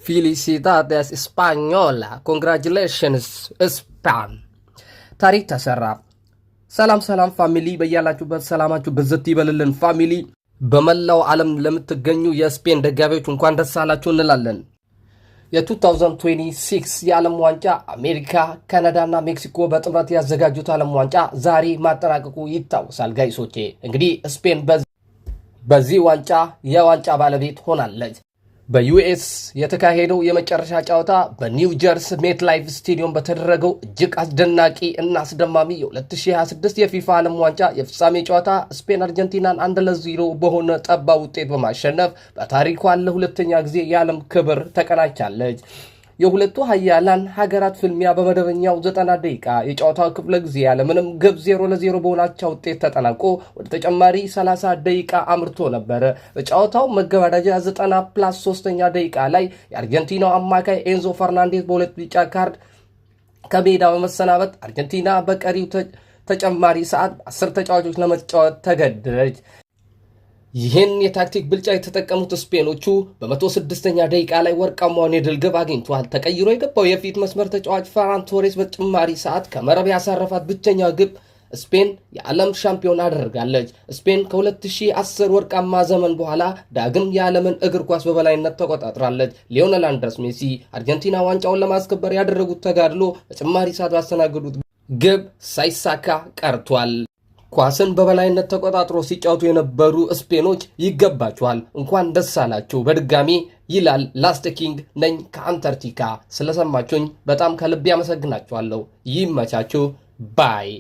Felicidades Española. Congratulations Spain. ታሪክ ተሰራ። ሰላም ፋሚሊ፣ በያላችሁበት ሰላማችሁ በዘት ይበልልን ፋሚሊ። በመላው ዓለም ለምትገኙ የስፔን ደጋፊዎች እንኳን ደስ አላችሁ እንላለን። የ2026 የዓለም ዋንጫ አሜሪካ፣ ካናዳና ሜክሲኮ በጥምረት ያዘጋጁት ዓለም ዋንጫ ዛሬ ማጠናቀቁ ይታወሳል። ጋይሶቼ እንግዲህ ስፔን በዚህ ዋንጫ የዋንጫ ባለቤት ሆናለች። በዩኤስ የተካሄደው የመጨረሻ ጨዋታ በኒው ጀርሲ ሜትላይፍ ስቴዲየም በተደረገው እጅግ አስደናቂ እና አስደማሚ የ2026 የፊፋ ዓለም ዋንጫ የፍጻሜ ጨዋታ ስፔን አርጀንቲናን 1-0 በሆነ ጠባብ ውጤት በማሸነፍ በታሪኳ ለሁለተኛ ጊዜ የዓለም ክብር ተቀናጅታለች። የሁለቱ ሀያላን ሀገራት ፍልሚያ በመደበኛው 90 ደቂቃ የጨዋታው ክፍለ ጊዜ ያለምንም ግብ 0-0 በሆናቸው ውጤት ተጠናቆ ወደ ተጨማሪ 30 ደቂቃ አምርቶ ነበር። በጨዋታው መገባደጃ 90+3ኛ ደቂቃ ላይ የአርጀንቲናው አማካይ ኤንዞ ፈርናንዴዝ በሁለት ቢጫ ካርድ ከሜዳ በመሰናበት አርጀንቲና በቀሪው ተጨማሪ ሰዓት 10 ተጫዋቾች ለመጫወት ተገደደች። ይህን የታክቲክ ብልጫ የተጠቀሙት ስፔኖቹ በ106ኛ ደቂቃ ላይ ወርቃማውን የድል ግብ አግኝቷል። ተቀይሮ የገባው የፊት መስመር ተጫዋች ፈራን ቶሬስ በተጨማሪ ሰዓት ከመረብ ያሳረፋት ብቸኛ ግብ ስፔን የዓለም ሻምፒዮን አደረጋለች። ስፔን ከ2010 ወርቃማ ዘመን በኋላ ዳግም የዓለምን እግር ኳስ በበላይነት ተቆጣጥራለች። ሊዮኔል አንድሬስ ሜሲ አርጀንቲና ዋንጫውን ለማስከበር ያደረጉት ተጋድሎ በተጨማሪ ሰዓት ባስተናገዱት ግብ ሳይሳካ ቀርቷል። ኳስን በበላይነት ተቆጣጥሮ ሲጫወቱ የነበሩ ስፔኖች ይገባቸዋል፣ እንኳን ደስ አላችሁ በድጋሚ ይላል ላስት ኪንግ ነኝ ከአንታርክቲካ። ስለሰማችሁኝ በጣም ከልብ ያመሰግናችኋለሁ። ይመቻችሁ ባይ